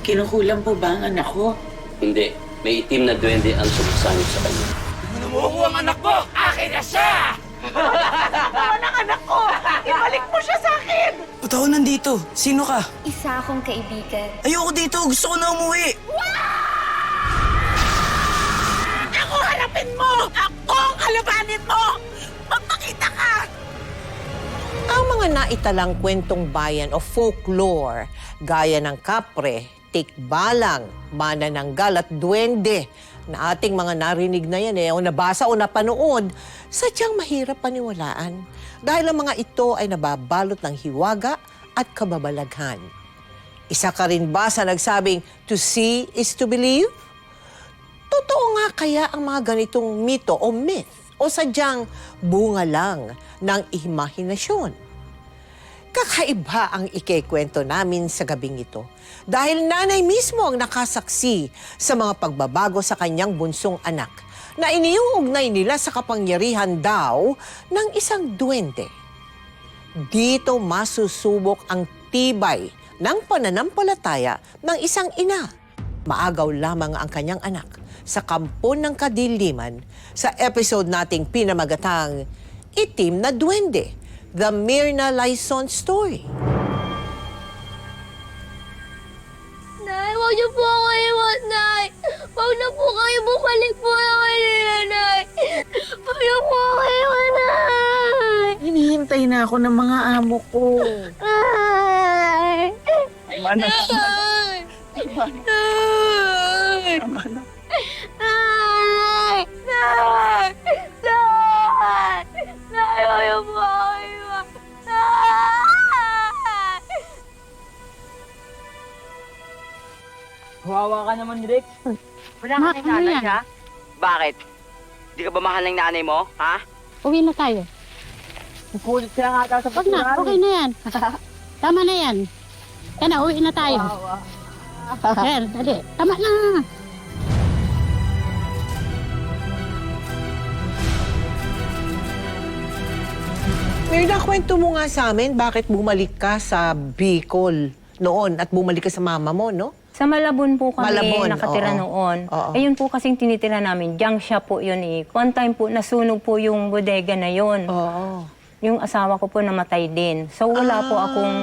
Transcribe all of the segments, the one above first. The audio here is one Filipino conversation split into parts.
Kinukulang po ba ang anak ko? Hindi. May itim na duwende ang sumasangit sa kanya. Namuho ang anak ko! Akin na siya! Naman ang anak ko! Ibalik mo siya sa akin! Ba't ako nandito? Sino ka? Isa akong kaibigan. Ayoko dito. Gusto ko na umuwi. Ako harapin mo! Ako ang kalabanin mo! Magpakita ka! Ang mga naitalang kwentong bayan o folklore, gaya ng kapre, tikbalang, manananggal at duwende, na ating mga narinig na yan o nabasa o napanood, sadyang mahirap paniwalaan dahil ang mga ito ay nababalot ng hiwaga at kababalaghan. Isa ka rin ba sa nagsabing, to see is to believe? Totoo nga kaya ang mga ganitong mito o myth o sadyang bunga lang ng imahinasyon? Kakaiba ang ikikwento namin sa gabing ito dahil nanay mismo ang nakasaksi sa mga pagbabago sa kanyang bunsong anak na iniuugnay nila sa kapangyarihan daw ng isang duwende. Dito masusubok ang tibay ng pananampalataya ng isang ina. Maagaw lamang ang kanyang anak sa kampo ng kadiliman sa episode nating pinamagatang Itim na Duwende, The Myrna Laison Story. Nay, huwag niyo po ako iwan, Nay. Huwag na po kayo bumalik po na kayo nila, Nay. Huwag niyo po ako iwan, Nay. Hinihintay na ako ng mga amo ko. Nay. Tama na. Nay. Tama na. Nay. Tama na. Nay. Nay. Nay. Nay, huwag niyo po ako iwan. Nay. Kawawa ka naman, Rex. Wala ka ng nanay, ha? Bakit? Di ka ba mahal ng nanay mo, ha? Uwi na tayo. Pupulit sila nga daw sa Wag na, okay na yan. Tama na yan. Yan na, uwi na tayo. Sir, dali. Tama na. Myrna, kwento mo nga sa amin bakit bumalik ka sa Bicol noon at bumalik ka sa mama mo, no? Sa Malabon po kami Malabon, nakatira oo. noon. Oo. Ayun po kasing tinitira namin. Diyan siya po yun eh. One time po nasunog po yung bodega na yun. Oo. Yung asawa ko po namatay din. So wala po akong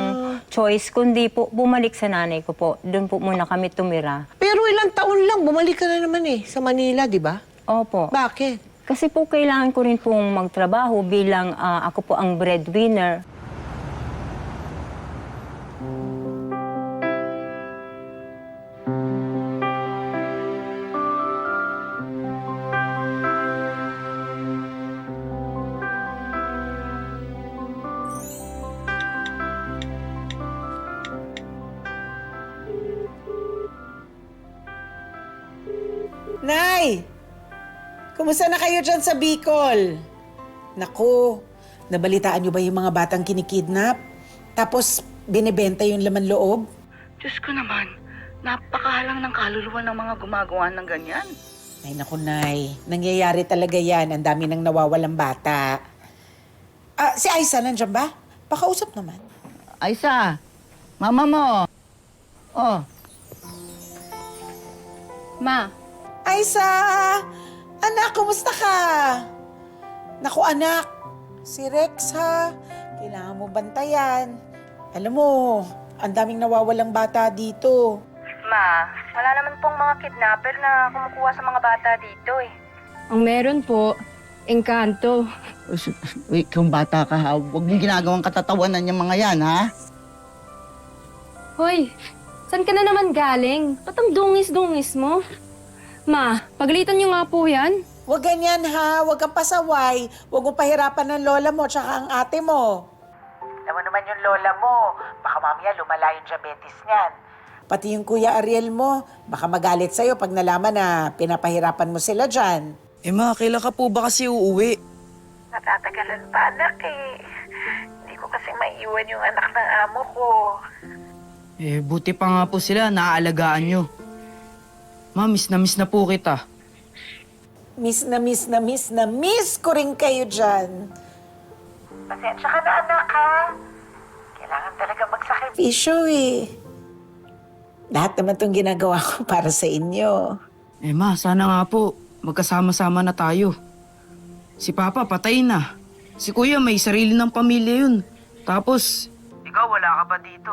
choice kundi po bumalik sa nanay ko po. Doon po muna kami tumira. Pero ilang taon lang, bumalik ka na naman eh, sa Manila, di ba? Opo. Bakit? Kasi po kailangan ko rin pong magtrabaho bilang ako po ang breadwinner. Nay! Kumusta na kayo dyan sa Bicol? Naku, nabalitaan niyo ba yung mga batang kinikidnap? Tapos binibenta yung laman loob? Diyos ko naman, napakahalang ng kaluluwa ng mga gumagawa ng ganyan. Ay naku, Nay. Nangyayari talaga yan. Ang dami nang nawawalang bata. Si Aiza, nandiyan ba? Pakausap naman. Aisa, mama mo. Oh, Ma, Aiza! Anak, kumusta ka? Naku, anak. Si Rex, ha? Kailangan mo bantayan. Alam mo, ang daming nawawalang bata dito. Ma, wala naman pong mga kidnapper na kumukuha sa mga bata dito eh. ang meron po, engkanto. wait, kung bata ka ha, huwag mong ginagawang katatawanan yung mga yan, ha? Hoy, saan ka na naman galing? Ba't ang dungis-dungis mo? Ma, pagalitan niyo nga po yan. Huwag ganyan, ha? Huwag kang pasaway. Huwag mong pahirapan ng lola mo tsaka ang ate mo. Alam mo naman yung lola mo. Baka mamaya lumala yung diabetes niyan. Pati yung Kuya Ariel mo, baka magalit sa'yo pag nalaman na pinapahirapan mo sila dyan. Ma, kailan ka po ba kasi uuwi? Natatagalan pa anak eh. Hindi ko kasi maiwan yung anak ng amo ko. Buti pa nga po sila, naaalagaan nyo. Ma, miss na po kita. Miss na miss ko rin kayo dyan. Pasensya ka na anak ha. Kailangan talaga magsakripisyo. Fisyo eh. Lahat naman itong ginagawa ko para sa inyo. Eh ma, sana nga po, magkasama-sama na tayo. Si Papa patay na. Si Kuya may sarili ng pamilya yun. Tapos, ikaw wala ka pa dito.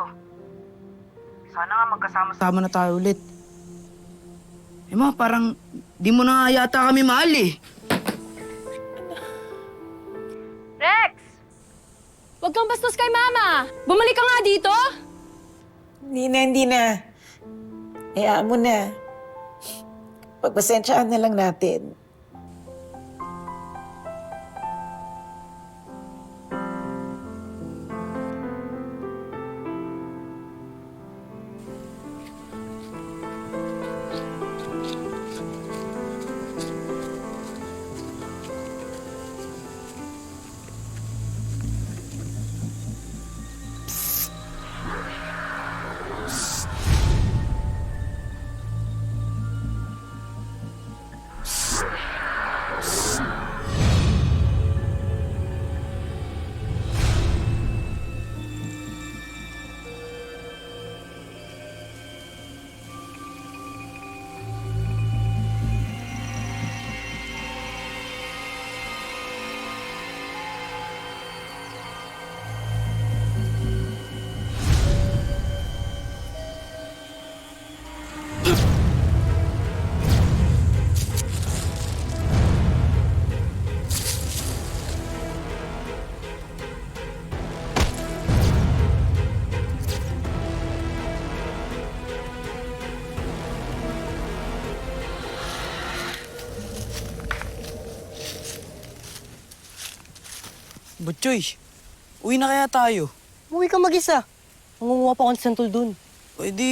Sana nga magkasama-sama na tayo ulit. Eh ma, parang di mo na nga yata kami mahal eh. Rex! Huwag kang bastos kay Mama! Bumalik ka nga dito! Hindi na. Hayaan mo na. Pagpasensyaan na lang natin. Butchoy, uwi na kaya tayo? Uwi ka mag-isa. Mangunguha pa ako ng santol dun. Pwede,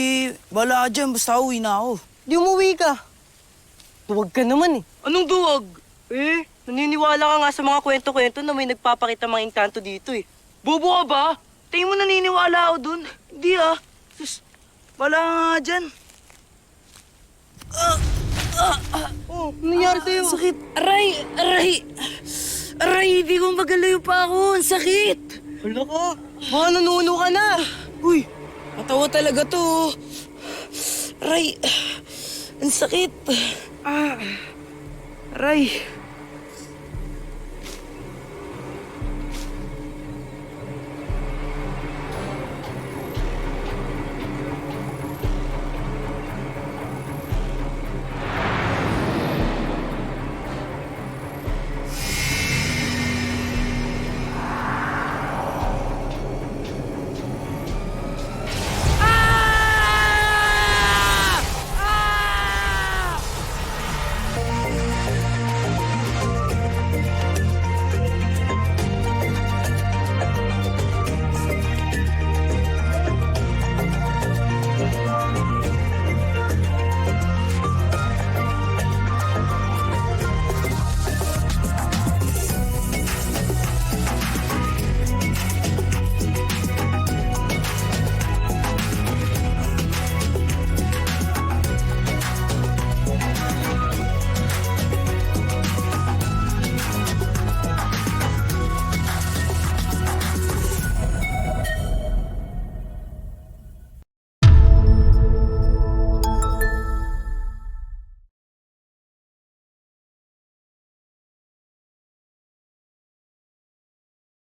bala ka dyan, basta uwi na ako. Di umuwi ka. Duwag ka naman eh. Anong duwag? Eh, naniniwala ka nga sa mga kwento-kwento na may nagpapakita mga engkanto dito eh. Bobo ka ba? Tingin mo naniniwala ako dun? Hindi ah. Sus, bala ka nga dyan. Oh, ano nangyari sa'yo? Sakit. Aray! Aray! Aray, hindi ko magalayo pa ako. Ang sakit. Hala ka. Baka nanuno ka na. Uy, matawa talaga to. Aray, ang sakit. Aray.